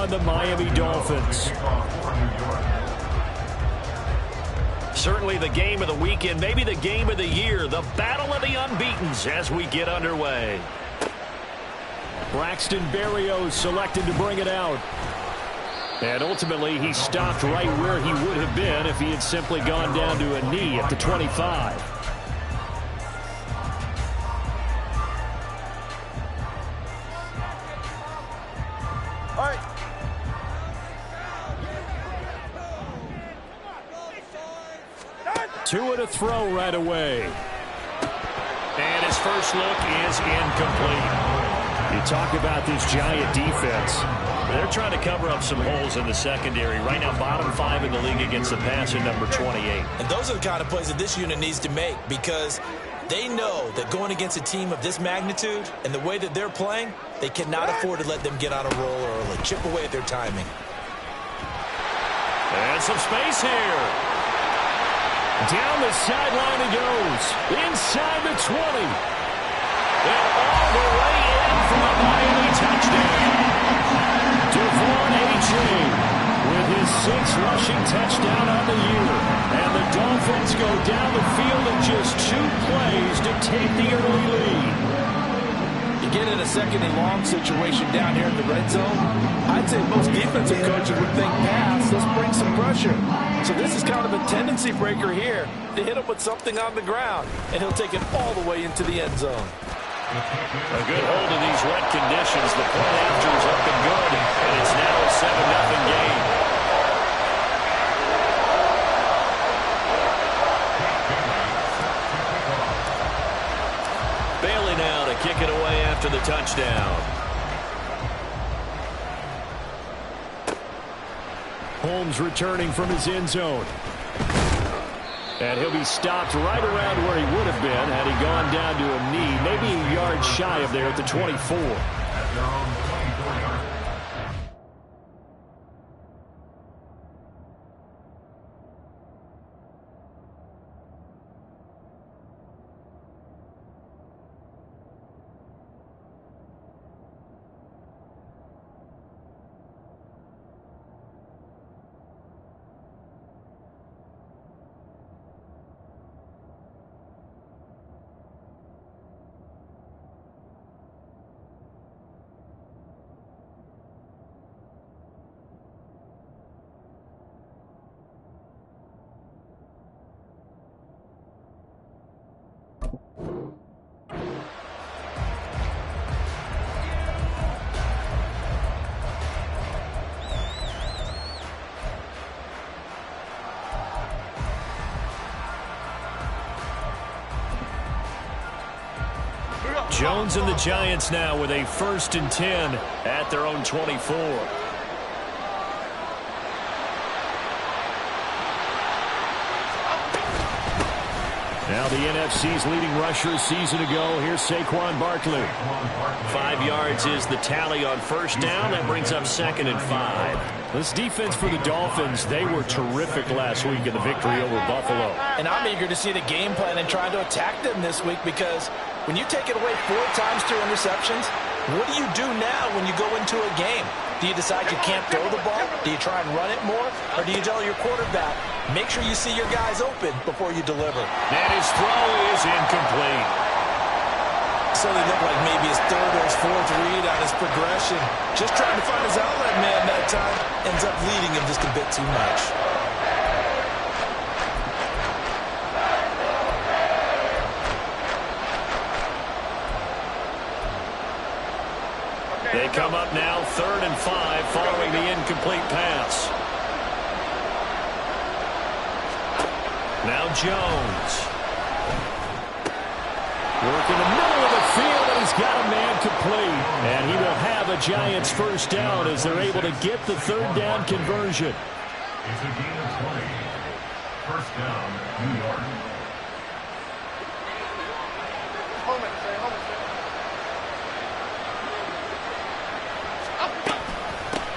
on the Miami Dolphins. Certainly the game of the weekend, maybe the game of the year, the battle of the unbeatens as we get underway. Braxton Berrios selected to bring it out. And ultimately, he stopped right where he would have been if he had simply gone down to a knee at the 25. Two and a throw right away. And his first look is incomplete. You talk about this Giant defense. They're trying to cover up some holes in the secondary. Right now, bottom 5 in the league against the pass at number 28. And those are the kind of plays that this unit needs to make because they know that going against a team of this magnitude and the way that they're playing, they cannot afford to let them get on a roll early. Chip away at their timing. And some space here. Down the sideline he goes. Inside the 20. And all the way in for a Miami touchdown. Devon A.J. with his 6th rushing touchdown on the year. And the Dolphins go down the field in just 2 plays to take the early lead. You get in a second and long situation down here in the red zone, I'd say most defensive coaches would think pass, let's bring some pressure. So this is kind of a tendency breaker here to hit him with something on the ground, and he'll take it all the way into the end zone. A good hold of these wet conditions. The point after is up and good, and it's now a 7-0 game. Bailey now to kick it away after the touchdown. Holmes returning from his end zone. And he'll be stopped right around where he would have been had he gone down to a knee, maybe a yard shy of there at the 24. Jones and the Giants now with a 1st and 10 at their own 24. Now the NFC's leading rusher a season ago. Here's Saquon Barkley. 5 yards is the tally on first down. That brings up 2nd and 5. This defense for the Dolphins, they were terrific last week in the victory over Buffalo. And I'm eager to see the game plan and trying to attack them this week because when you take it away 4 times through interceptions, what do you do now when you go into a game? Do you decide you can't throw the ball? Do you try and run it more? Or do you tell your quarterback, make sure you see your guys open before you deliver? And his throw is incomplete. So they look like maybe his 3rd or his 4th read on his progression. Just trying to find his outlet man that time. Ends up leading him just a bit too much. They come up now 3rd and 5 following the incomplete pass. Now Jones. Work in the middle of the field, and he's got a man complete. And he will have a Giants 1st down as they're able to get the 3rd down conversion. It's a gain of 20. 1st down, New York.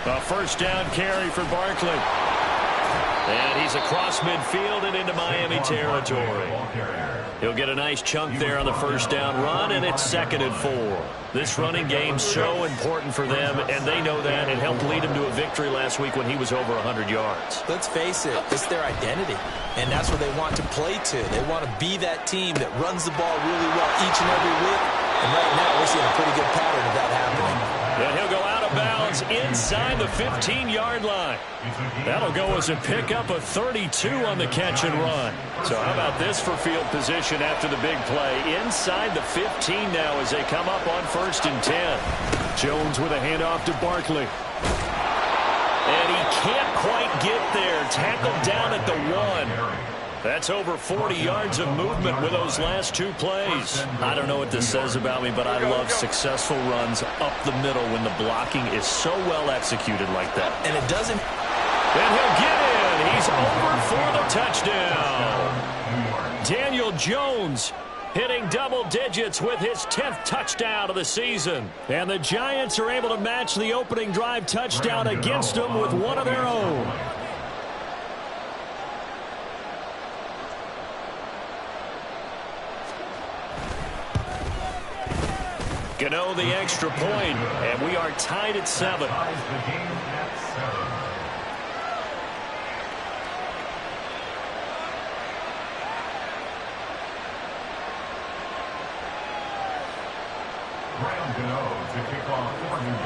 A 1st down carry for Barkley. And he's across midfield and into Miami territory. He'll get a nice chunk there on the first down run, and it's 2nd and 4. This running game's so important for them, and they know that. It helped lead him to a victory last week when he was over 100 yards. Let's face it, it's their identity, and that's what they want to play to. They want to be that team that runs the ball really well each and every week, and right now we're seeing a pretty good pattern of that happening. And he'll go out of bounds inside the 15-yard line. That'll go as a pickup of 32 on the catch and run. So how about this for field position after the big play? Inside the 15 now as they come up on 1st and 10. Jones with a handoff to Barkley. And he can't quite get there. Tackled down at the 1. That's over 40 yards of movement with those last 2 plays. I don't know what this says about me, but I love successful runs up the middle when the blocking is so well executed like that. And it doesn't... And he'll get in. He's over for the touchdown. Daniel Jones hitting double digits with his 10th touchdown of the season. And the Giants are able to match the opening drive touchdown against them with one of their own. Gano the extra point, and we are tied at 7. Graham Gano to kick off for New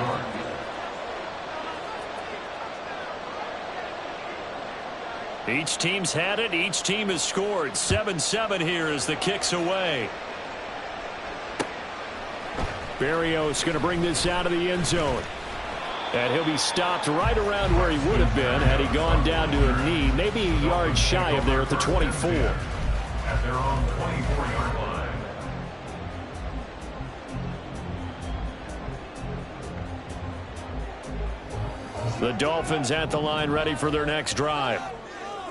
York. Each team's had it. Each team has scored. 7-7 here as the kick's away. Berrios going to bring this out of the end zone. And he'll be stopped right around where he would have been had he gone down to a knee, maybe a yard shy of there at the 24. At their own 24-yard line. The Dolphins at the line ready for their next drive.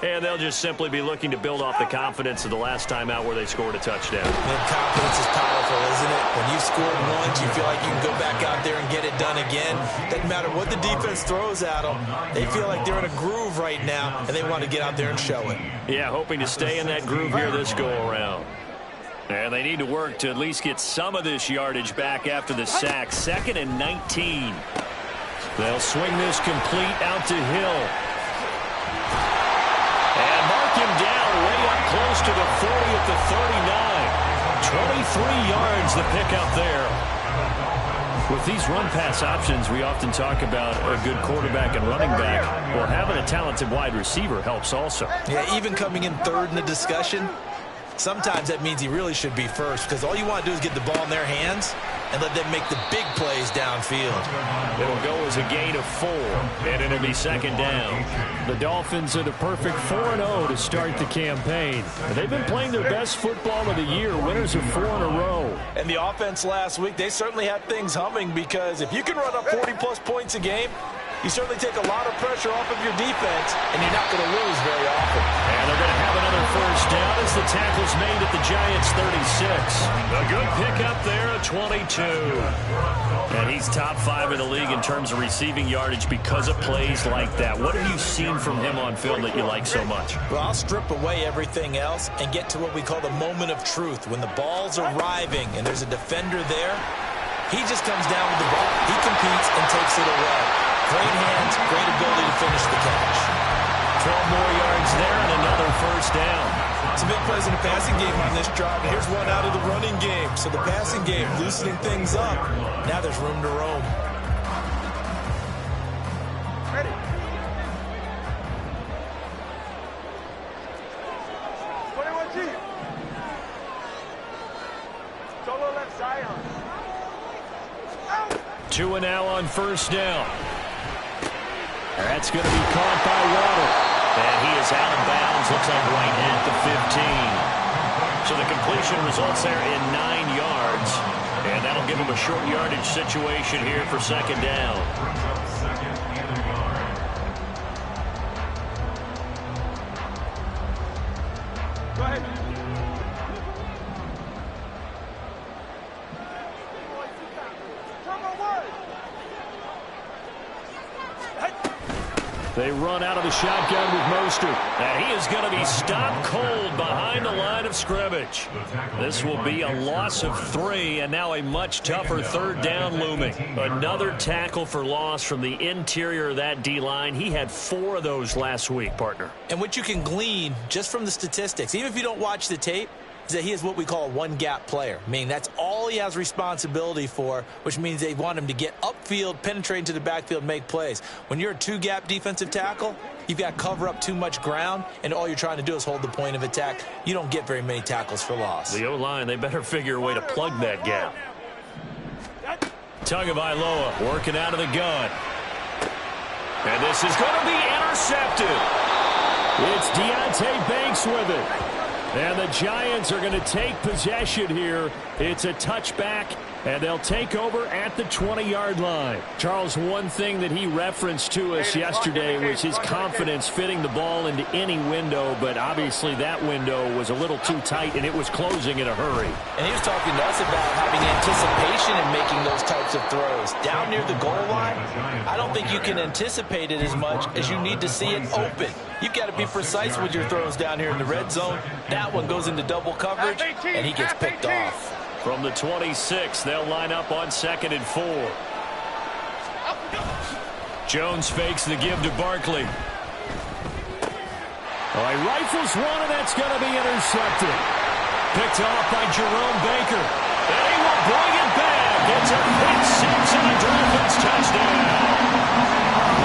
And they'll just simply be looking to build off the confidence of the last time out where they scored a touchdown. And confidence is powerful, isn't it? When you've scored once, you feel like you can go back out there and get it done again. Doesn't matter what the defense throws at them. They feel like they're in a groove right now, and they want to get out there and show it. Yeah, hoping to stay in that groove here this go-around. And they need to work to at least get some of this yardage back after the sack. 2nd and 19. They'll swing this complete out to Hill. And mark him down way up close to the 40 at the 39. 23 yards the pickup there. With these run-pass options, we often talk about a good quarterback and running back. Well, having a talented wide receiver helps also. Yeah, even coming in 3rd in the discussion, sometimes that means he really should be first because all you want to do is get the ball in their hands and let them make the big plays downfield. It'll go as a gain of 4, and it'll be 2nd down. The Dolphins are the perfect 4-0 to start the campaign. They've been playing their best football of the year, winners of 4 in a row. And the offense last week, they certainly had things humming because if you can run up 40-plus points a game, you certainly take a lot of pressure off of your defense, and you're not going to lose very often. And they're going to have another first down as the tackle's made at the Giants' 36. A good pickup there at 22. And he's top 5 in the league in terms of receiving yardage because of plays like that. What have you seen from him on film that you like so much? Well, I'll strip away everything else and get to what we call the moment of truth. When the ball's arriving and there's a defender there, he just comes down with the ball. He competes and takes it away. Great hands, great ability to finish the catch. 12 more yards there and another first down. Some big plays in the passing game on this drive. Here's one out of the running game. So the passing game loosening things up. Now there's room to roam. Ready. Solo left side. 2 and now on first down. That's going to be caught by Waddle. And he is out of bounds. Looks like right at the 15. So the completion results there in 9 yards. And that'll give him a short yardage situation here for 2nd down. Go ahead. They run out of the shotgun with Mostert. And he is going to be stopped cold behind the line of scrimmage. This will be a loss of 3, and now a much tougher third down looming. Another tackle for loss from the interior of that D-line. He had 4 of those last week, partner. And what you can glean just from the statistics, even if you don't watch the tape, is that he is what we call a one-gap player. Meaning that's all he has responsibility for, which means they want him to get upfield, penetrate into the backfield, make plays. When you're a 2-gap defensive tackle, you've got to cover up too much ground, and all you're trying to do is hold the point of attack. You don't get very many tackles for loss. The O-line, they better figure a way to plug that gap. Tagovailoa working out of the gun. And this is going to be intercepted. It's Deonte Banks with it. And the Giants are going to take possession here. It's a touchback, and they'll take over at the 20-yard line. Charles, one thing that he referenced to us yesterday was his confidence fitting the ball into any window, but obviously that window was a little too tight, and it was closing in a hurry. And he was talking to us about having anticipation in making those types of throws. Down near the goal line, I don't think you can anticipate it as much as you need to see it open. You've got to be precise with your throws down here in the red zone. That one goes into double coverage, and he gets picked off. From the 26, they'll line up on 2nd and 4. Jones fakes the give to Barkley. All right, rifles one, and that's going to be intercepted. Picked off by Jerome Baker. And he will bring it back. It's a pick 6 and a Dolphins touchdown.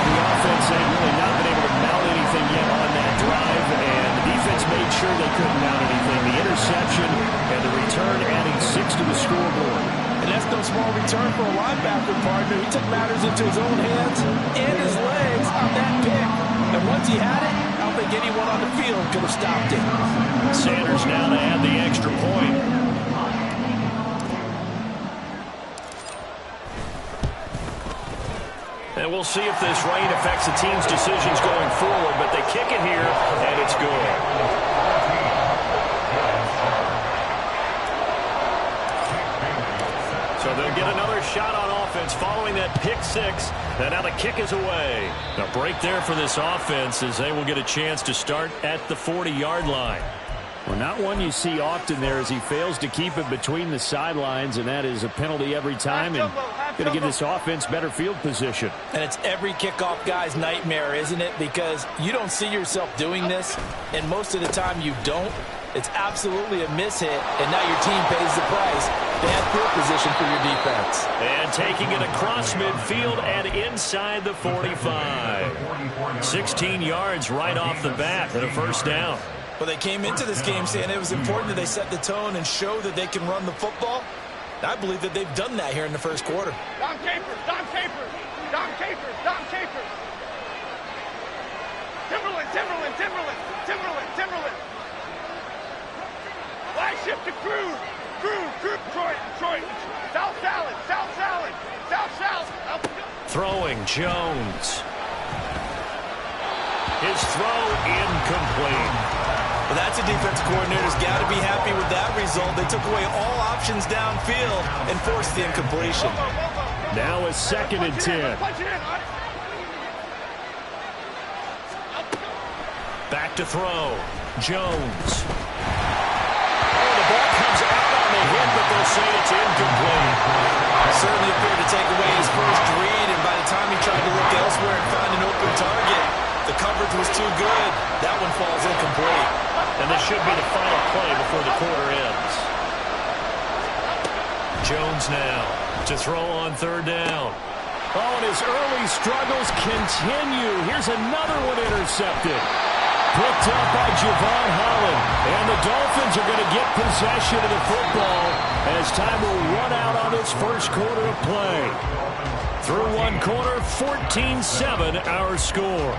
The offense ain't really not been able to mount anything yet on that drive, and the defense made sure they couldn't mount anything. The interception and the return adding 6 to the scoreboard. And that's no small return for a linebacker, partner. He took matters into his own hands and his legs on that pick. And once he had it, I don't think anyone on the field could have stopped it. Sanders now to add the extra point. And we'll see if this rain affects the team's decisions going forward, but they kick it here, and it's good. So they'll get another shot on offense following that pick 6, and now the kick is away. A break there for this offense as they will get a chance to start at the 40-yard line. Well, not one you see often there as he fails to keep it between the sidelines, and that is a penalty every time, and going to give this offense better field position. And it's every kickoff guy's nightmare, isn't it? Because you don't see yourself doing this, and most of the time you don't. It's absolutely a mishit, and now your team pays the price. Bad field position for your defense. And taking it across midfield and inside the 45. 16 yards right off the bat and a first down. Well, they came into this game saying it was important that they set the tone and show that they can run the football. I believe that they've done that here in the first quarter. Dom Capers, Dom Capers, Dom Capers, Dom Capers. Timberland, Timberland, Timberland, Timberland, Timberland. Flag shift to Cruz, Cruz, Cruz, Troy, South Salad, South Salad, South Salad. Throwing Jones. His throw incomplete. Well, that's a defense coordinator's got to be happy with that result. They took away all options downfield and forced the incompletion. Now a 2nd and 10. Back to throw. Jones. Oh, the ball comes out on the hit, but they'll say it's incomplete. Certainly appeared to take away his first read, and by the time he tried to look elsewhere and find an open target, the coverage was too good. That one falls incomplete. And this should be the final play before the quarter ends. Jones now to throw on 3rd down. Oh, and his early struggles continue. Here's another one intercepted. Picked up by Javon Holland. And the Dolphins are going to get possession of the football as time will run out on this first quarter of play. Through one quarter, 14-7 our score.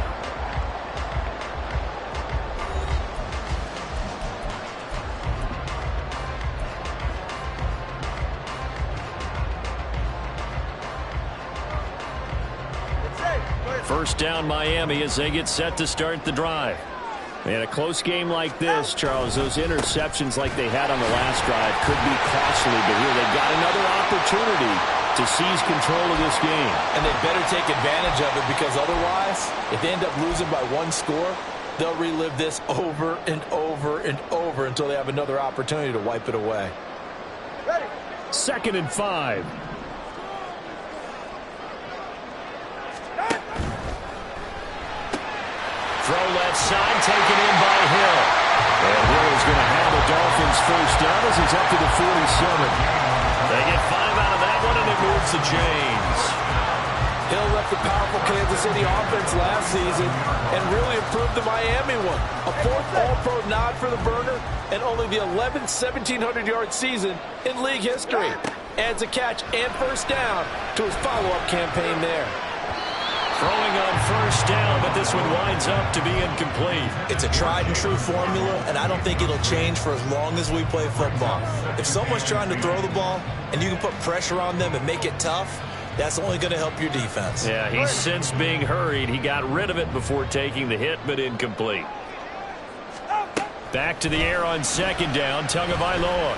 First down Miami as they get set to start the drive. And a close game like this, Charles, those interceptions like they had on the last drive could be costly, but here they've got another opportunity to seize control of this game. And they better take advantage of it, because otherwise, if they end up losing by one score, they'll relive this over and over and over until they have another opportunity to wipe it away. Ready. 2nd and 5. Throw left side, taken in by Hill. And Hill is going to have the Dolphins first down as he's up to the 47. They get 5 out of that one, and it moves to James. Hill left the powerful Kansas City offense last season and really improved the Miami one. A 4th All-Pro nod for the burner and only the 11th 1,700-yard season in league history. Adds a catch and first down to his follow-up campaign there. Throwing on first down, but this one winds up to be incomplete. It's a tried-and-true formula, and I don't think it'll change for as long as we play football. If someone's trying to throw the ball and you can put pressure on them and make it tough, that's only going to help your defense. Yeah, he's sensed being hurried. He got rid of it before taking the hit, but incomplete. Back to the air on 2nd down, Tagovailoa.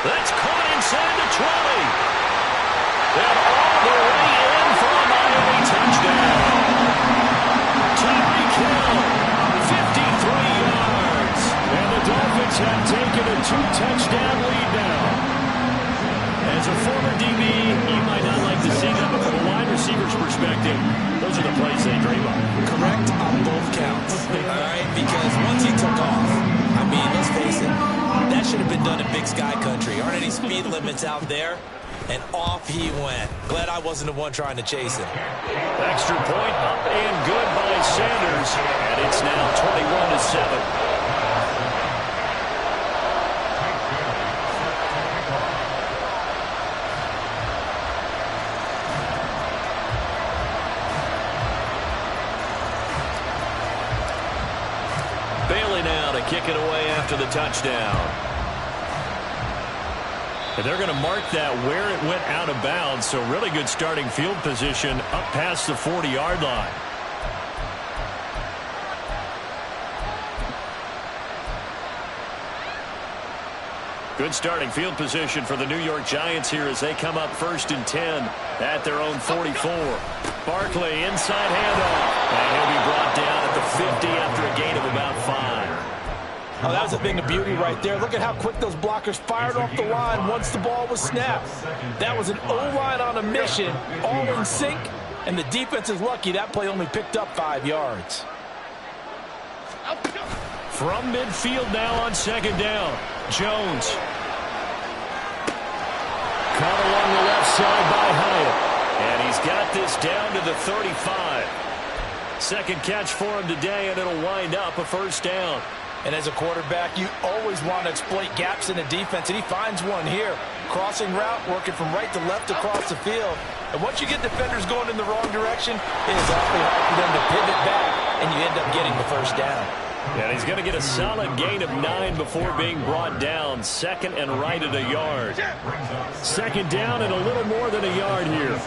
That's caught inside the 20. And all the way in for a Miami touchdown. Tyreek Hill, 53 yards. And the Dolphins have taken a 2-touchdown lead now. As a former DB, you might not like to see that, but from a wide receiver's perspective, those are the plays they dream of. Correct on both counts. All right, because once he took off, I mean, let's face it, that should have been done in Big Sky Country. Aren't any speed limits out there? And off he went. Glad I wasn't the one trying to chase him. Extra point up and good by Sanders. And it's now 21-7. Bailey now to kick it away after the touchdown. And they're going to mark that where it went out of bounds, so really good starting field position up past the 40-yard line. Good starting field position for the New York Giants here as they come up 1st and 10 at their own 44. Barkley inside handoff, and he'll be brought down at the 50 after a gain of about 5. Oh, that was a thing of beauty right there. Look at how quick those blockers fired off the line once the ball was snapped. That was an O-line on a mission, all in sync, and the defense is lucky that play only picked up 5 yards. From midfield now on 2nd down, Jones. Caught along the left side by Hyatt. And he's got this down to the 35. 2nd catch for him today, and it'll wind up a first down. And as a quarterback, you always want to exploit gaps in the defense, and he finds one here. Crossing route, working from right to left across the field. And once you get defenders going in the wrong direction, it is awfully hard for them to pivot back, and you end up getting the first down. And he's going to get a solid gain of 9 before being brought down. 2nd and right at a yard. 2nd down and a little more than a yard here.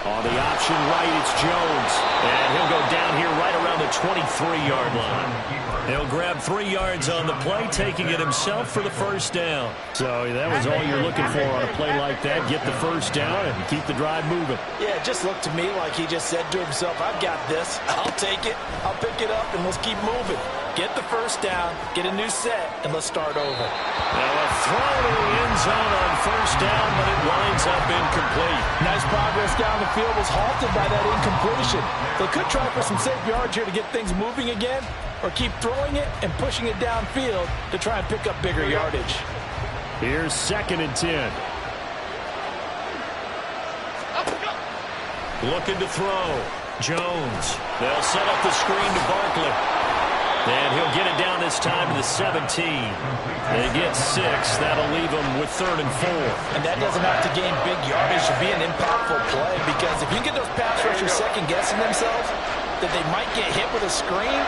On the option right, it's Jones. And he'll go down here right around the 23-yard line. He'll grab 3 yards on the play, taking it himself for the first down. So that was all you're looking for on a play like that. Get the first down and keep the drive moving. Yeah, it just looked to me like he just said to himself, I've got this. I'll take it. I'll pick it up, and let's keep moving. Get the first down, get a new set, and let's start over. Now a throw to the end zone on first down, but it winds up incomplete. Nice progress down the field was halted by that incompletion. They could try for some safe yards here to get things moving again, or keep throwing it and pushing it downfield to try and pick up bigger yardage. Here's 2nd and 10. Looking to throw. Jones. They'll set up the screen to Barkley. And he'll get it down this time to the 17. They get 6. That'll leave them with 3rd and 4. And that doesn't have to gain big yardage to be an impactful play, because if you get those pass rushers second-guessing themselves that they might get hit with a screen,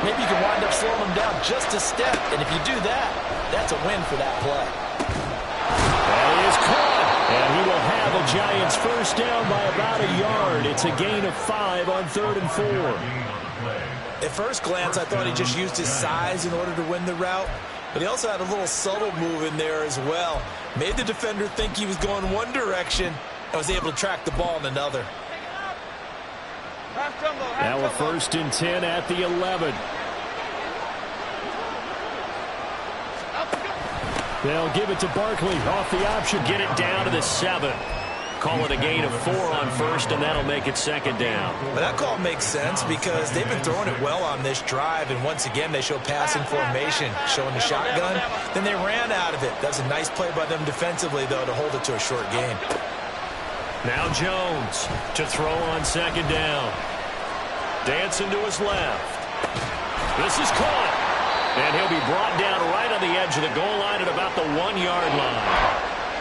maybe you can wind up slowing them down just a step. And if you do that, that's a win for that play. And he is caught. And he will have a Giants first down by about a yard. It's a gain of 5 on 3rd and 4. At first glance, I thought he just used his size in order to win the route. But he also had a little subtle move in there as well. Made the defender think he was going one direction and was able to track the ball in another. Now a 1st and 10 at the 11. They'll give it to Barkley off the option. Get it down to the 7. Call it a gain of 4 on 1st, and that'll make it 2nd down. But that call makes sense because they've been throwing it well on this drive, and once again they show passing formation, showing the shotgun. Then they ran out of it. That was a nice play by them defensively, though, to hold it to a short game. Now Jones to throw on 2nd down. Dancing to his left. This is caught. And he'll be brought down right on the edge of the goal line at about the 1-yard line.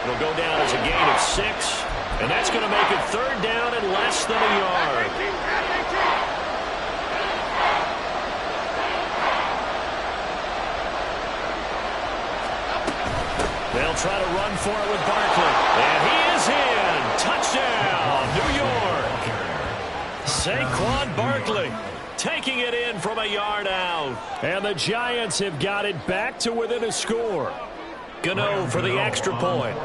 It'll go down as a gain of 6. And that's going to make it 3rd down and less than a yard. They'll try to run for it with Barkley. And he is in. Touchdown, New York. Saquon Barkley taking it in from a yard out. And the Giants have got it back to within a score. Gano for the extra point.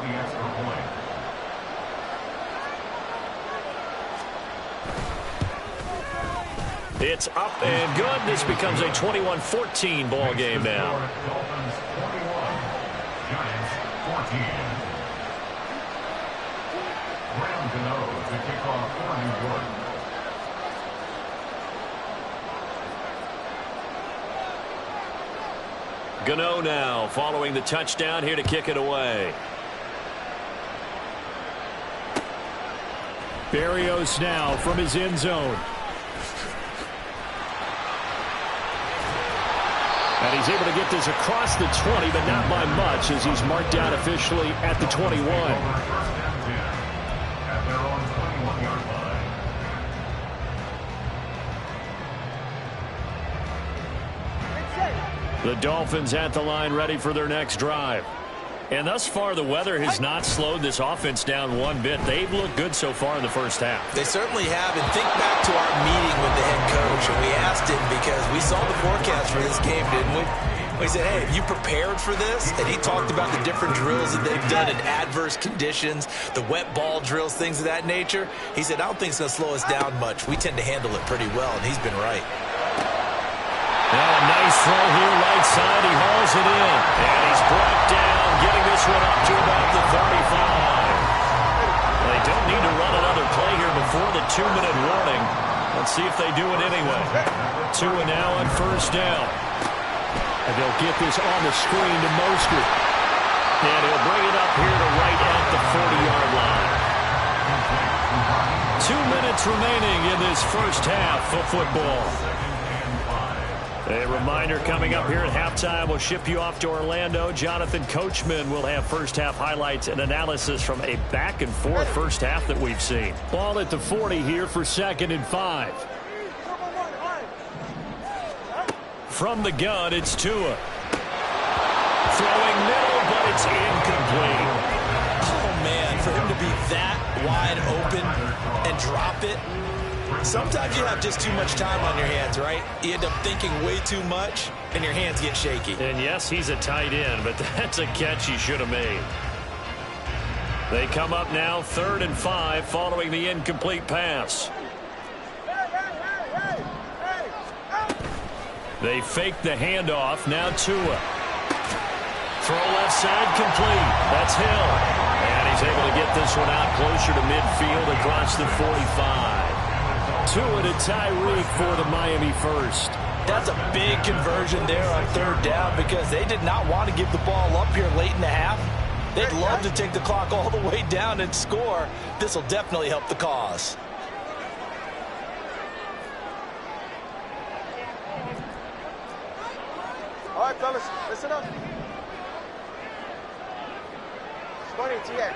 It's up and good. This becomes a 21-14 ball game now. Dolphins 21, Giants 14. Graham Gano to kick off for New York. Gano now following the touchdown here to kick it away. Berrios now from his end zone. And he's able to get this across the 20, but not by much as he's marked down officially at the 21. At their own 21-yard line. The Dolphins at the line ready for their next drive. And thus far, the weather has not slowed this offense down one bit. They've looked good so far in the first half. They certainly have. And think back to our meeting with the head coach. And we asked him because we saw the forecast for this game, didn't we? We said, hey, have you prepared for this? And he talked about the different drills that they've done in adverse conditions, the wet ball drills, things of that nature. He said, I don't think it's going to slow us down much. We tend to handle it pretty well, and he's been right. Now a nice throw here right side. He hauls it in. And he's brought down, getting this one up to about the 35. They don't need to run another play here before the 2-minute warning. Let's see if they do it anyway. 2 and now on 1st down. And they'll get this on the screen to Mostert. And he'll bring it up here to right at the 40-yard line. 2 minutes remaining in this first half of football. A reminder coming up here at halftime. We'll ship you off to Orlando. Jonathan Coachman will have first half highlights and analysis from a back-and-forth first half that we've seen. Ball at the 40 here for 2nd and 5. From the gun, it's Tua. Throwing middle, but it's incomplete. Oh, man, for him to be that wide open and drop it. Sometimes you have just too much time on your hands, right? You end up thinking way too much, and your hands get shaky. And yes, he's a tight end, but that's a catch he should have made. They come up now 3rd and 5 following the incomplete pass. They fake the handoff. Now Tua. Throw left side complete. That's Hill. And he's able to get this one out closer to midfield across the 45. Tua to Tyreek for the Miami first. That's a big conversion there on 3rd down because they did not want to give the ball up here late in the half. They'd love to take the clock all the way down and score. This will definitely help the cause. All right, fellas, listen up. 20 TX.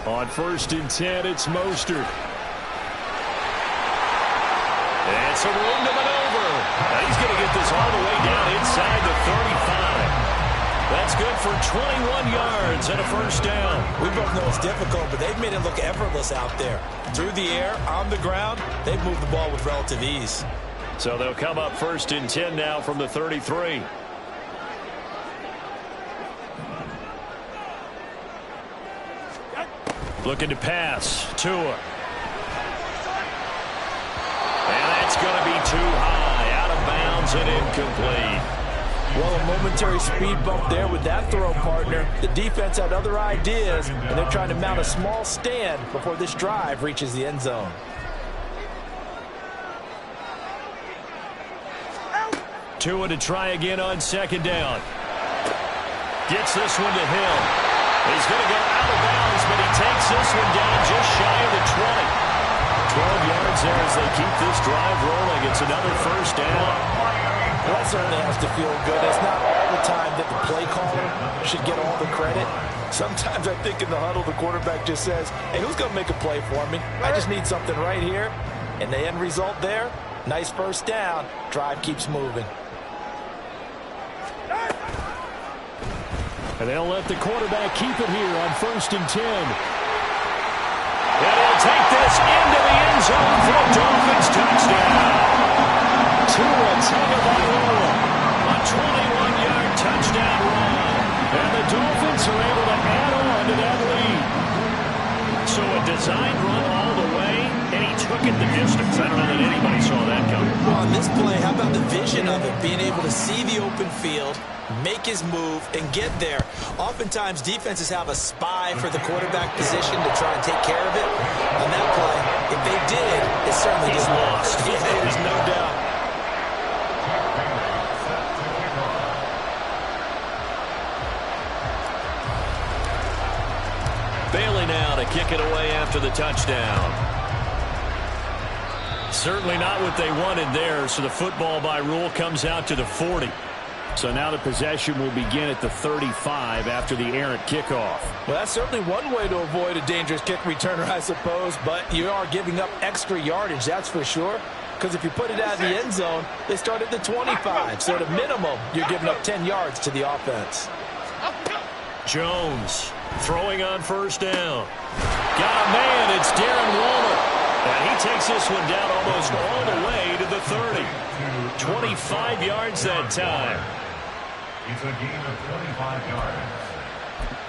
On 1st and 10, it's Mostert. And some room to maneuver. And he's going to get this all the way down inside the 35. That's good for 21 yards and a first down. We both know it's difficult, but they've made it look effortless out there. Through the air, on the ground, they've moved the ball with relative ease. So they'll come up 1st and 10 now from the 33. Looking to pass. Tua. And that's going to be too high. Out of bounds and incomplete. Well, a momentary speed bump there with that throw, partner. The defense had other ideas, and they're trying to mount a small stand before this drive reaches the end zone. Tua to try again on 2nd down. Gets this one to him. He's going to go out of bounds, but he takes this one down just shy of the 20. 12 yards there as they keep this drive rolling. It's another 1st down. Well, that certainly has to feel good. It's not all the time that the play caller should get all the credit. Sometimes I think in the huddle, the quarterback just says, hey, who's going to make a play for me? I just need something right here. And the end result there, nice 1st down. Drive keeps moving. And they'll let the quarterback keep it here on 1st and 10. And he'll take this into the end zone for a Dolphins touchdown. Tua Tagovailoa, A 21-yard touchdown run. and the Dolphins are able to add on to that lead. So a design run all the way, and he took it the distance. I don't know that anybody saw that coming. Well, on this play, how about the vision of it? Being able to see the open field, make his move, and get there. Oftentimes, defenses have a spy for the quarterback position to try and take care of it. On that play, if they did, it certainly He's didn't work. lost. Yeah, there's no doubt. Bailey now to kick it away after the touchdown. Certainly not what they wanted there, so the football by rule comes out to the 40. So now the possession will begin at the 35 after the errant kickoff. Well, that's certainly one way to avoid a dangerous kick returner, I suppose, but you are giving up extra yardage, that's for sure. Because if you put it out of the end zone, they start at the 25. So at a minimum, you're giving up 10 yards to the offense. Jones throwing on 1st down. Got a man, it's Darren Waller. And he takes this one down almost all the way to the 30. 25 yards that time. It's a gain of 25 yards.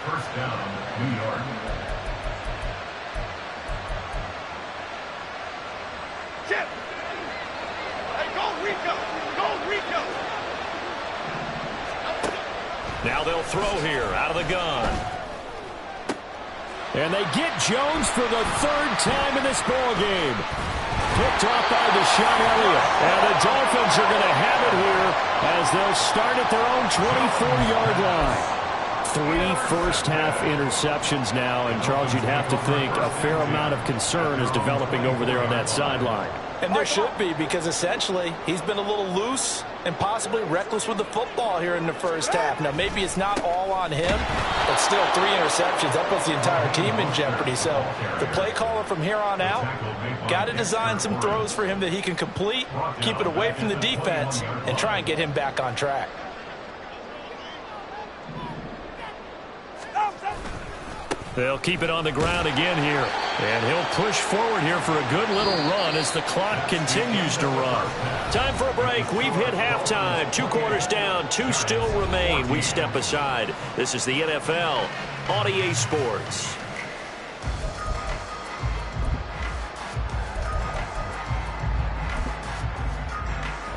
1st down, New York. Chip! Hey, go Rico! Go Rico! Now they'll throw here out of the gun. And they get Jones for the 3rd time in this ball game. Picked off by Deshaun Elliott. And the Dolphins are going to have it here as they'll start at their own 24-yard line. 3 first-half interceptions now, and Charles, you'd have to think a fair amount of concern is developing over there on that sideline. And there should be, because essentially he's been a little loose and possibly reckless with the football here in the 1st half. Now, maybe it's not all on him, but still 3 interceptions. That puts the entire team in jeopardy. So the play caller from here on out got to design some throws for him that he can complete, keep it away from the defense, and try and get him back on track. They'll keep it on the ground again here. And he'll push forward here for a good little run as the clock continues to run. Time for a break. We've hit halftime. 2 quarters down. 2 still remain. We step aside. This is the NFL on EA Sports.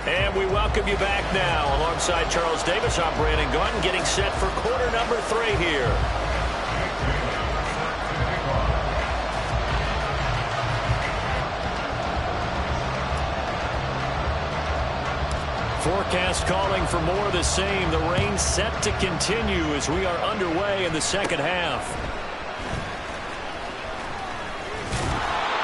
And we welcome you back now. Alongside Charles Davis, I'm Brandon Gaudin, getting set for quarter number 3 here. Forecast calling for more of the same. The rain set to continue as we are underway in the 2nd half.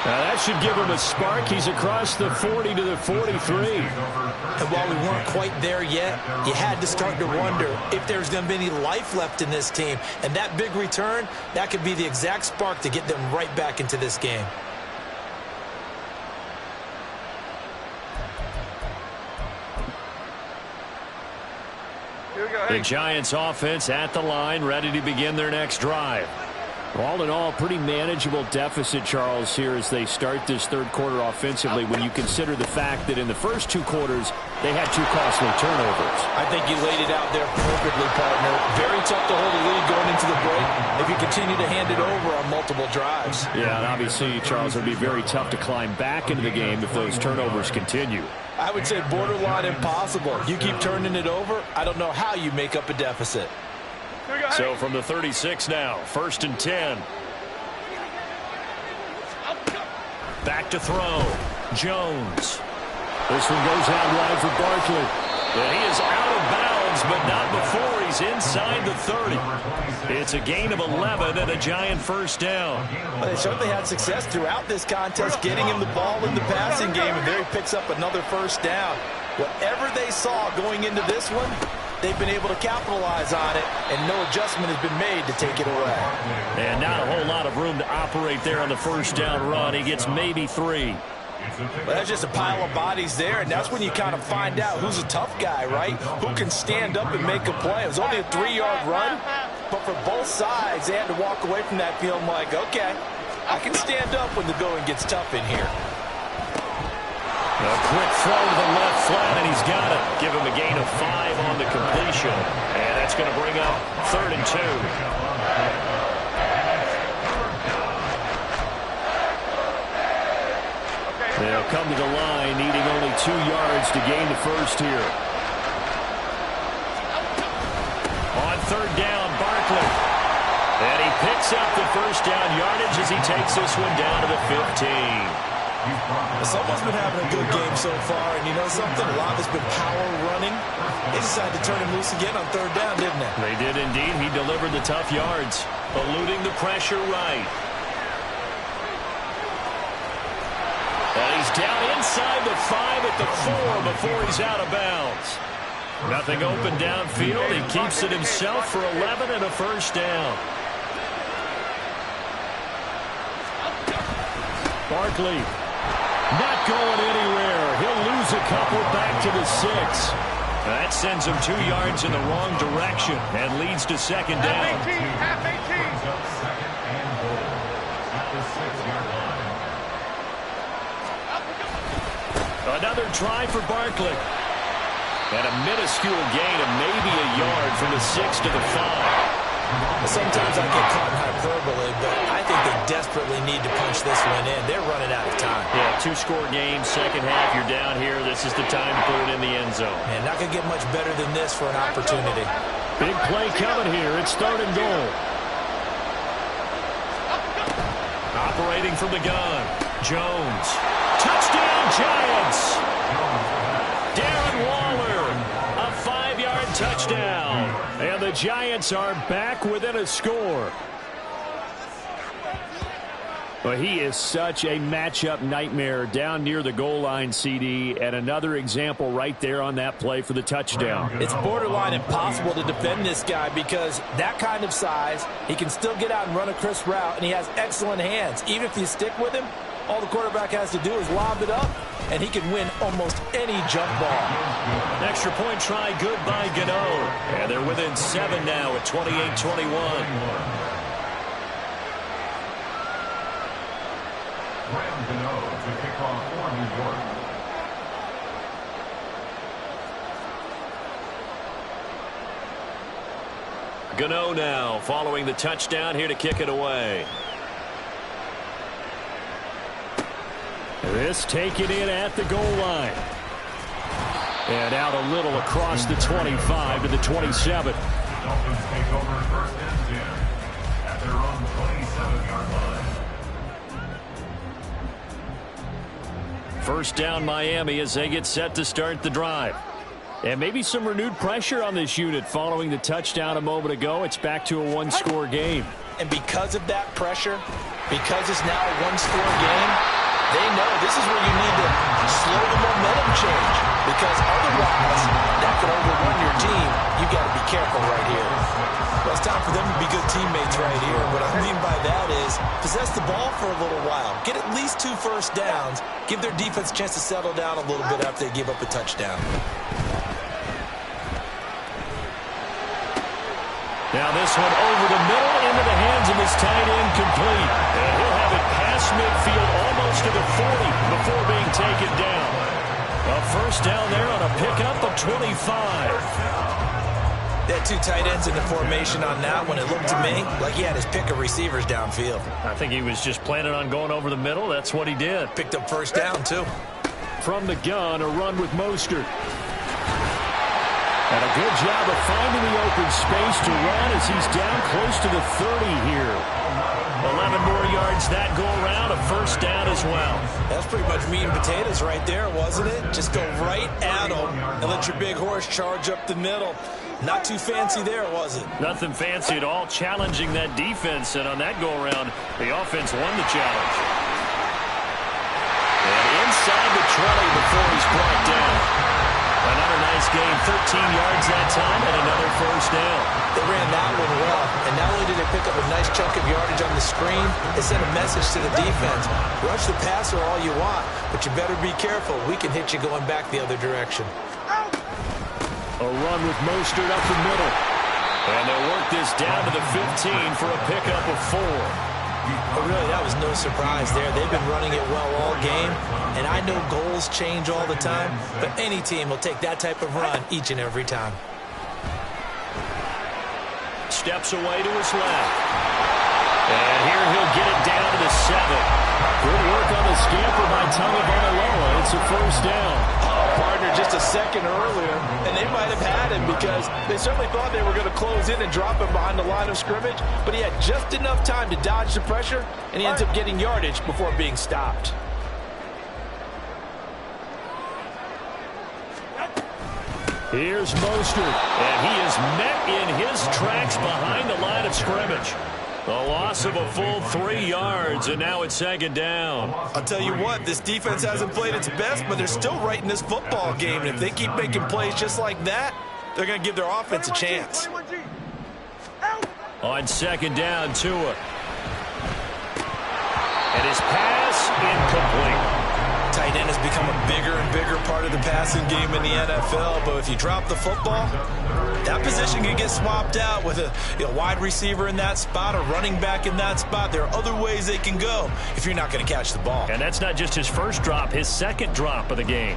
Now that should give him a spark. He's across the 40 to the 43. And while we weren't quite there yet, you had to start to wonder if there's going to be any life left in this team. And that big return, that could be the exact spark to get them right back into this game. The Giants offense at the line, ready to begin their next drive. All in all, pretty manageable deficit, Charles, here as they start this third quarter offensively when you consider the fact that in the first 2 quarters they had 2 costly turnovers. I think you laid it out there perfectly, partner. Very tough to hold a lead going into the break if you continue to hand it over on multiple drives. Yeah, and obviously, Charles, it would be very tough to climb back into the game if those turnovers continue. I would say borderline impossible. You keep turning it over, I don't know how you make up a deficit. So from the 36 now, 1st and 10. Back to throw. Jones. This one goes out wide for Barkley. And he is out of bounds, but not before he's inside the 30. It's a gain of 11 and a Giant first down. Well, they certainly had success throughout this contest getting him the ball in the passing game, and there he picks up another first down. Whatever they saw going into this one, they've been able to capitalize on it, and no adjustment has been made to take it away. And not a whole lot of room to operate there on the first down run. He gets maybe 3. Well, that's just a pile of bodies there, and that's when you kind of find out who's a tough guy, right? Who can stand up and make a play. It was only a 3-yard run, but for both sides, they had to walk away from that feeling like, okay, I can stand up when the going gets tough in here. A quick throw to the left flat, and he's got it. Give him a gain of 5 on the completion. And that's going to bring up 3rd and 2. They'll come to the line, needing only 2 yards to gain the first here. On 3rd down, Barkley. And he picks up the first down yardage as he takes this one down to the 15. Someone's been having a good game so far, and you know something? A lot of it's been power running. They decided to turn him loose again on 3rd down, didn't they? They did indeed. He delivered the tough yards, eluding the pressure right. And he's down inside the 5 at the 4 before he's out of bounds. Nothing open downfield. He keeps it himself for 11 and a first down. Barkley. Not going anywhere. He'll lose a couple back to the 6. That sends him 2 yards in the wrong direction and leads to 2nd down. Half 18. Second and goal at the 6-yard line. Another try for Barkley. And a minuscule gain of maybe a yard from the 6 to the 5. Sometimes I get caught in hyperbole, but I think they desperately need to punch this one in. They're running out of time. Yeah, 2-score game, second half, you're down here. This is the time to put it in the end zone. And not going to get much better than this for an opportunity. Big play coming here. It's 3rd and goal. Operating from the gun, Jones. Touchdown, Giants! Darren Waller, a 5-yard touchdown. And the Giants are back within a score. But he is such a matchup nightmare down near the goal line, CD, and another example right there on that play for the touchdown. It's borderline impossible to defend this guy because that kind of size, he can still get out and run a crisp route, and he has excellent hands. Even if you stick with him, all the quarterback has to do is lob it up, and he can win almost any jump ball. Extra point try good by Gano. And they're within 7 now at 28-21. Graham Gano to kick off for New York. Gano now following the touchdown here to kick it away. This taken in at the goal line. And out a little across the 25 to the 27. Dolphins take over 1st and 10 at their own 27-yard line. First down Miami as they get set to start the drive. And maybe some renewed pressure on this unit following the touchdown a moment ago. It's back to a 1-score game. And because of that pressure, because it's now a 1-score game, they know this is where you need to slow the momentum change, because otherwise that could overrun your team. You got to be careful right here. Well, it's time for them to be good teammates right here. What I mean by that is possess the ball for a little while, get at least 2 first downs, give their defense a chance to settle down a little bit after they give up a touchdown. Now this one over the middle into the hands of his tight end, complete. And he'll have it past midfield almost to the 40 before being taken down. A first down there on a pickup of 25. They had two tight ends in the formation on that one. It looked to me like he had his pick of receivers downfield. I think he was just planning on going over the middle. That's what he did. Picked up first down, too. From the gun, a run with Mostert. And a good job of finding the open space to run as he's down close to the 30 here. 11 more yards that go around, a first down as well. That's pretty much meat and potatoes right there, wasn't it? Just go right at him and let your big horse charge up the middle. Not too fancy there, was it? Nothing fancy at all, challenging that defense, and on that go-around, the offense won the challenge. And inside the 20 before he's brought down. Another nice gain, 13 yards that time, and another first down. They ran that one well, and not only did they pick up a nice chunk of yardage on the screen, they sent a message to the defense. Rush the passer all you want, but you better be careful. We can hit you going back the other direction. A run with Mostert up the middle. And they'll work this down to the 15 for a pickup of 4. But really, that was no surprise there. They've been running it well all game, and I know goals change all the time, but any team will take that type of run each and every time. Steps away to his left. And here he'll get it down to the 7. Good work on the scamper by Tagovailoa. It's a first down. Partner just a second earlier, and they might have had him because they certainly thought they were going to close in and drop him behind the line of scrimmage, but he had just enough time to dodge the pressure, and he ends up getting yardage before being stopped. Here's Mostert. And he is met in his tracks behind the line of scrimmage. A loss of a full 3 yards, and now it's second down. I'll tell you what, this defense hasn't played its best, but they're still right in this football game. And if they keep making plays just like that, they're going to give their offense a chance. On second down, Tua. And his pass incomplete. Tight end has become a bigger and bigger part of the passing game in the NFL, but if you drop the football, that position can get swapped out with a wide receiver in that spot, a running back in that spot. There are other ways they can go if you're not going to catch the ball. And that's not just his first drop, his second drop of the game.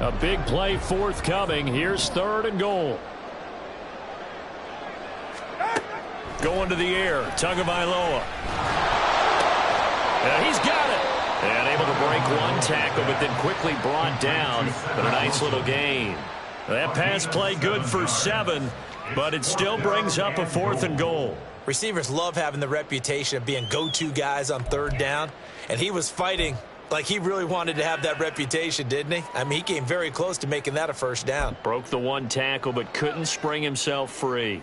A big play forthcoming. Here's 3rd and goal. Going to the air, Tagovailoa. And he's got it. And able to break one tackle, but then quickly brought down. But a nice little gain. That pass play good for 7, but it still brings up a 4th and goal. Receivers love having the reputation of being go-to guys on 3rd down, and he was fighting like he really wanted to have that reputation, didn't he? I mean, he came very close to making that a first down. Broke the one tackle, but couldn't spring himself free.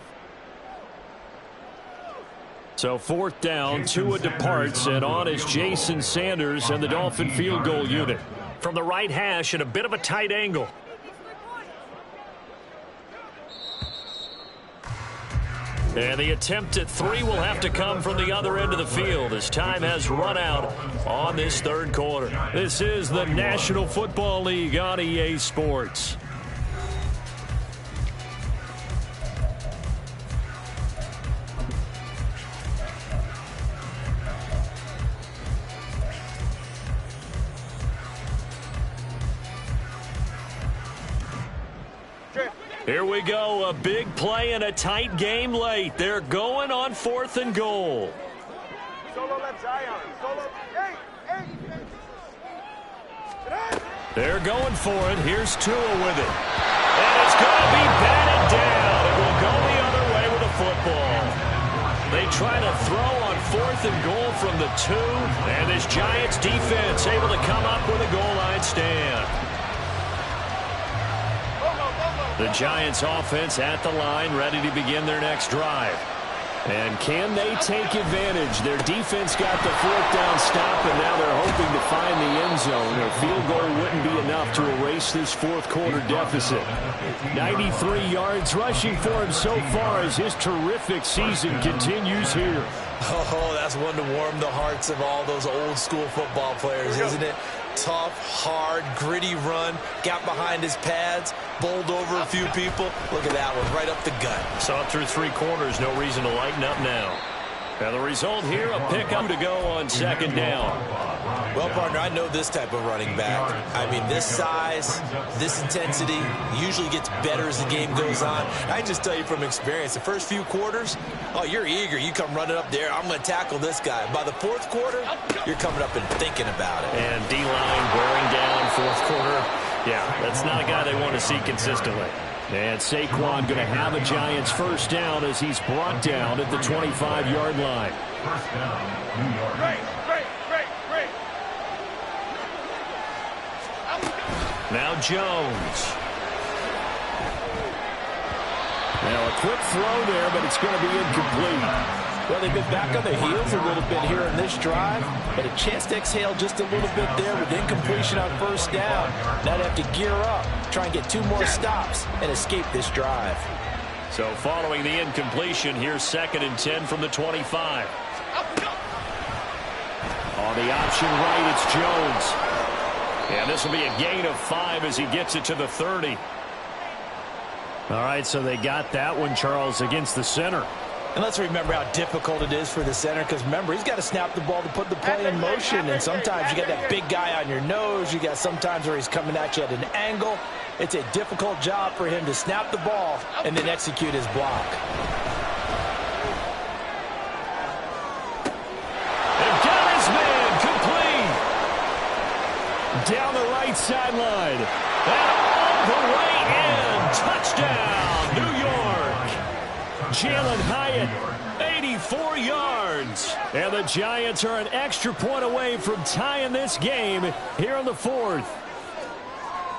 So 4th down, Tua departs, and on is Jason Sanders and the Dolphin field goal unit. From the right hash at a bit of a tight angle. And the attempt at 3 will have to come from the other end of the field as time has run out on this 3rd quarter. This is the National Football League on EA Sports. Here we go, a big play and a tight game late. They're going on 4th and goal. Solo left Zion. Solo. Hey. They're going for it. Here's Tua with it. And it's going to be batted down. It will go the other way with the football. They try to throw on 4th and goal from the 2. And this Giants defense able to come up with a goal line stand. The Giants offense at the line, ready to begin their next drive. And can they take advantage? Their defense got the fourth down stop, and now they're hoping to find the end zone. A field goal wouldn't be enough to erase this fourth quarter deficit. 93 yards rushing for him so far as his terrific season continues here. Oh, that's one to warm the hearts of all those old school football players, isn't it? Tough, hard, gritty run, got behind his pads, bowled over a few people. Look at that one, right up the gut. Saw it through 3 quarters, no reason to lighten up now. And the result here, a pickup to go on second down. Well, partner, I know this type of running back. I mean, this size, this intensity usually gets better as the game goes on. I just tell you from experience, the first few quarters, oh, you're eager. You come running up there, I'm going to tackle this guy. By the fourth quarter, you're coming up and thinking about it. And D-line wearing down fourth quarter. Yeah, that's not a guy they want to see consistently. And Saquon going to have a Giants first down as he's brought down at the 25-yard line. First down, New York. Great. Now Jones. Now a quick throw there, but it's going to be incomplete. Well, they've been back on their heels a little bit here in this drive, but a chance to exhale just a little bit there with incompletion on first down. Now they have to gear up, try and get 2 more stops, and escape this drive. So following the incompletion, here's 2nd and 10 from the 25. On the option right, it's Jones. And this will be a gain of 5 as he gets it to the 30. All right, so they got that one, Charles, against the center. And let's remember how difficult it is for the center, because remember, he's got to snap the ball to put the play in motion, and sometimes you got that big guy on your nose. You got sometimes where he's coming at you at an angle. It's a difficult job for him to snap the ball and then execute his block. They've got his man complete. Down the right sideline. And all the way in. Touchdown, New York. Jalen Hyatt, 84 yards. And the Giants are an extra point away from tying this game here in the 4th.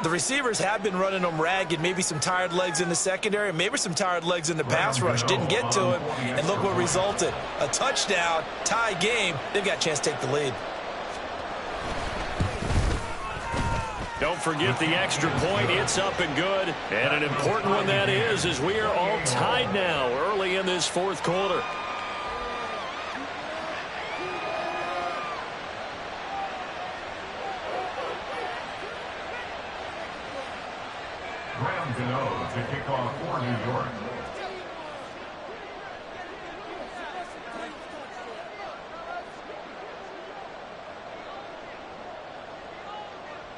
The receivers have been running them ragged, maybe some tired legs in the secondary, maybe some tired legs in the pass rush. Didn't get to him, and look what resulted. A touchdown, tie game. They've got a chance to take the lead. Don't forget the extra point. It's up and good. And an important one that is, as we are all tied now early in this 4th quarter. Graham Gano to kick off for New York.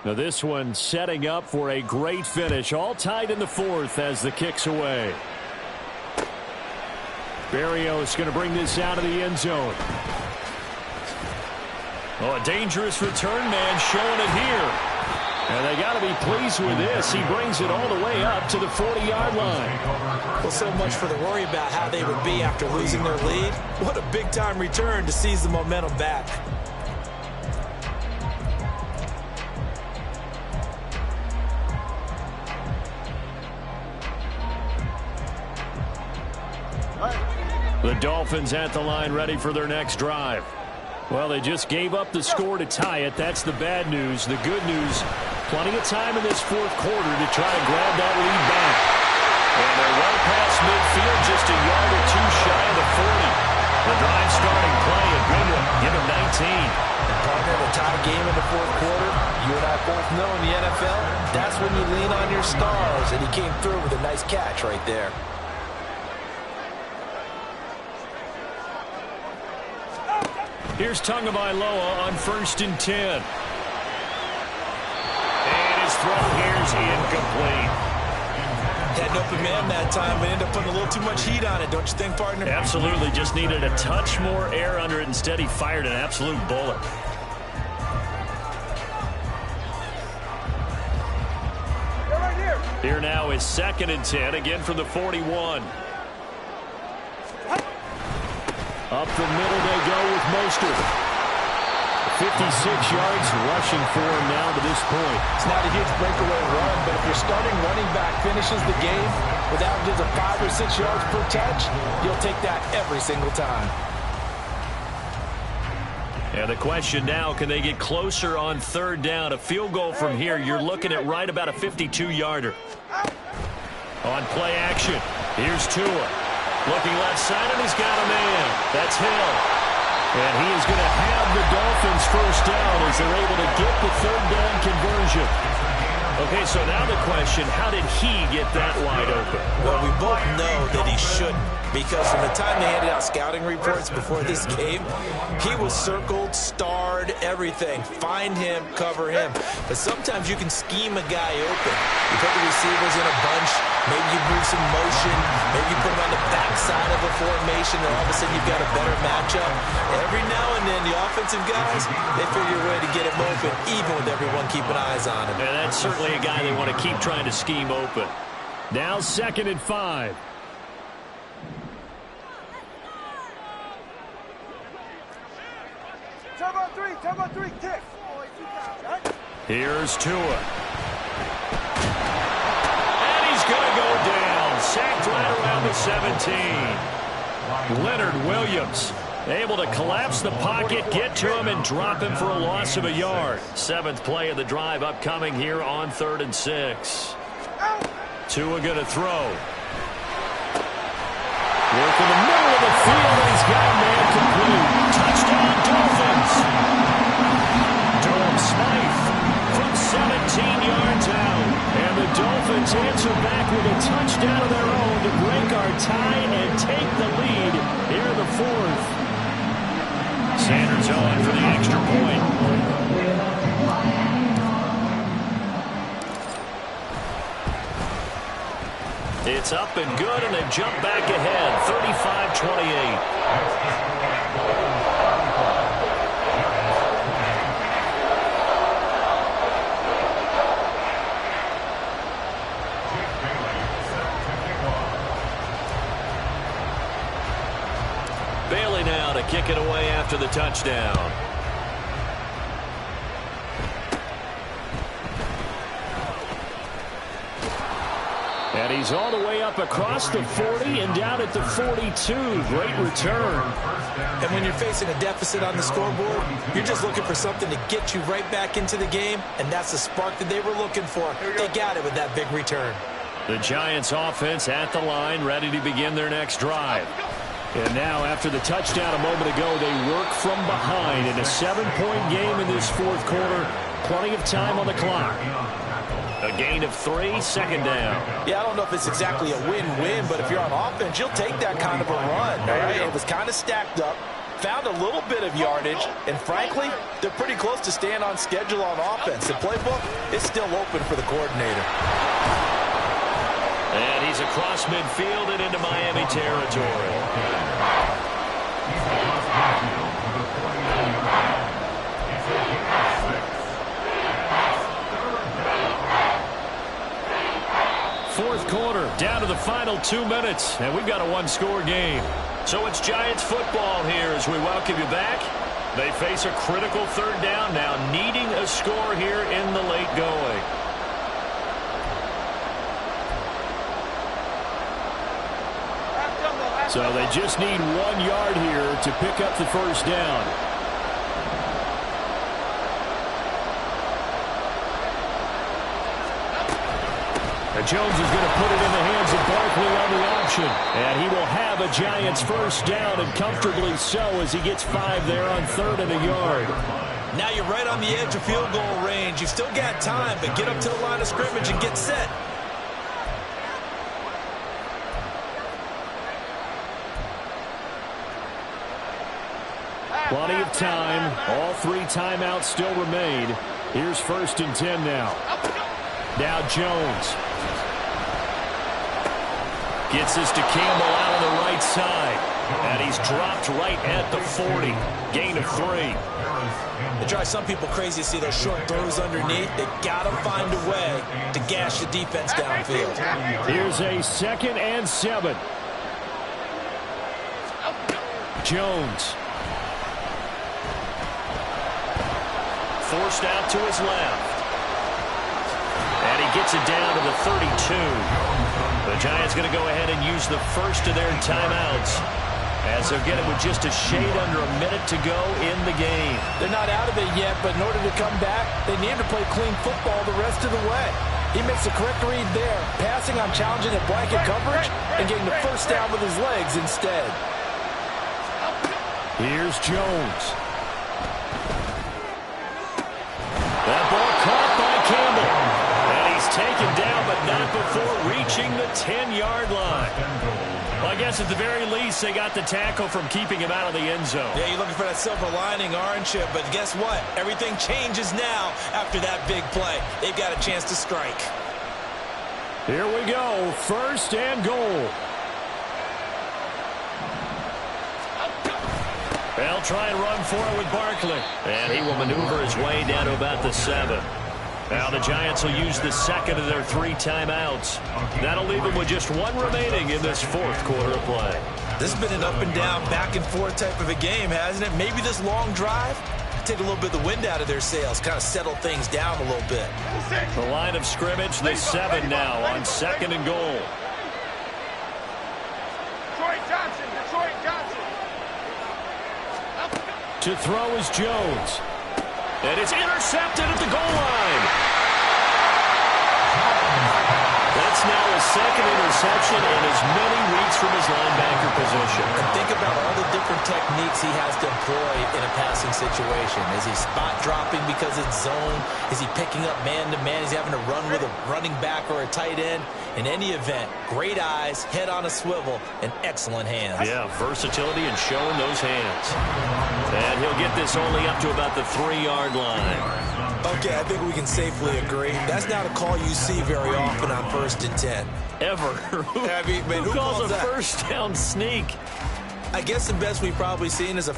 Now this one setting up for a great finish. All tied in the 4th as the kick's away. Berrios going to bring this out of the end zone. Oh, a dangerous return man showing it here. And they got to be pleased with this. He brings it all the way up to the 40-yard line. Well, so much for the worry about how they would be after losing their lead. What a big-time return to seize the momentum back. The Dolphins at the line ready for their next drive. Well, they just gave up the score to tie it. That's the bad news. The good news, plenty of time in this 4th quarter to try to grab that lead back. And they're well past midfield, just a yard or 2 shy of the 40. The drive starting play, a good one. Give him 19. And partner, the tie game in the 4th quarter, you and I both know in the NFL, that's when you lean on your stars. And he came through with a nice catch right there. Here's Tagovailoa on 1st and 10. And his throw here's incomplete. Had an open man that time, but ended up putting a little too much heat on it, don't you think, partner? Absolutely, just needed a touch more air under it. Instead, he fired an absolute bullet. Here now is 2nd and 10, again from the 41. Up the middle they go with Mostert. 56 yards rushing for him now to this point. It's not a huge breakaway run, but if your starting running back finishes the game with averages of 5 or 6 yards per touch, you'll take that every single time. And the question now, can they get closer on third down? A field goal from here, you're looking at right about a 52-yarder. On play action, here's Tua. Looking left side, and he's got a man. That's Hill. And he is going to have the Dolphins first down as they're able to get the third down conversion. Okay, so now the question, how did he get that wide open? Well, we both know that he shouldn't, because from the time they handed out scouting reports before this game, he was circled, starred, everything. Find him, cover him. But sometimes you can scheme a guy open. You put the receivers in a bunch, maybe you move some motion, maybe you put him on the backside of a formation, and all of a sudden you've got a better matchup. Every now and then, the offensive guys, they figure a way to get him open, even with everyone keeping eyes on him. And that's certainly a guy they want to keep trying to scheme open. Now 2nd and 5. Turbo 3, kick. Here's Tua. And he's going to go down. Sacked right around the 17. Leonard Williams able to collapse the pocket, get to him, and drop him for a loss of a yard. 7th play of the drive upcoming here on 3rd and 6. Tua going to throw. Work in the middle of the field, and he's got a man complete. Touchdown, Dolphins. Durham Smythe from 17 yards out. And the Dolphins answer back with a touchdown of their own to break our tie and take the lead here in the 4th. Sanders on for the extra point. It's up and good, and they jump back ahead, 35-28. Bailey now to kick it away after the touchdown. And he's all the way up across the 40 and down at the 42. Great return. And when you're facing a deficit on the scoreboard, you're just looking for something to get you right back into the game, and that's the spark that they were looking for. They got it with that big return. The Giants offense at the line, ready to begin their next drive. And now, after the touchdown a moment ago, they work from behind in a 7-point game in this 4th quarter. Plenty of time on the clock. A gain of 3, 2nd down. Yeah, I don't know if it's exactly a win-win, but if you're on offense, you'll take that kind of a run. All right? It was kind of stacked up, found a little bit of yardage, and frankly, they're pretty close to staying on schedule on offense. The playbook is still open for the coordinator. And he's across midfield and into Miami territory. Fourth quarter, down to the final 2 minutes, and we've got a 1-score game. So it's Giants football here as we welcome you back. They face a critical 3rd down now, needing a score here in the late going. So they just need 1 yard here to pick up the first down. And Jones is going to put it in the hands of Barkley on the option. And he will have a Giants first down, and comfortably so, as he gets 5 there on 3rd and a yard. Now you're right on the edge of field goal range. You've still got time, but get up to the line of scrimmage and get set. Plenty of time. All 3 timeouts still remain. Here's 1st and 10 now. Now Jones. Gets this to Campbell out on the right side. And he's dropped right at the 40. Gain of 3. It drives some people crazy to see those short throws underneath. They got to find a way to gash the defense downfield. Here's a 2nd and 7. Jones. forced out to his left. And he gets it down to the 32. The Giants going to go ahead and use the first of their timeouts, as they'll get it with just a shade under a minute to go in the game. They're not out of it yet, but in order to come back, they need to play clean football the rest of the way. He makes the correct read there, passing on challenging a blanket coverage and getting the first down with his legs instead. Here's Jones. That ball caught by Campbell. And he's taken down, but not before reaching the 10-yard line. Well, I guess at the very least, they got the tackle from keeping him out of the end zone. Yeah, you're looking for that silver lining, aren't you? But guess what? Everything changes now after that big play. They've got a chance to strike. Here we go. First and goal. They'll try and run for it with Barkley. And he will maneuver his way down to about the 7. Now the Giants will use the second of their 3 timeouts. That'll leave them with just 1 remaining in this 4th quarter of play. This has been an up and down, back and forth type of a game, hasn't it? Maybe this long drive take a little bit of the wind out of their sails, kind of settle things down a little bit. The line of scrimmage, the 7 now on 2nd and goal. Detroit Johnson. To throw is Jones. And it's intercepted at the goal line. That's now his 2nd interception in as many weeks from his linebacker position. And think about all the different techniques he has to employ in a passing situation. Is he spot dropping because it's zone? Is he picking up man-to-man? Is he having to run with a running back or a tight end? In any event, great eyes, head on a swivel, and excellent hands. Yeah, versatility and showing those hands. And he'll get this only up to about the 3-yard line. Okay, I think we can safely agree. That's not a call you see very often on 1st and 10. Ever. I mean, man, who calls a that? first down sneak? I guess the best we've probably seen is a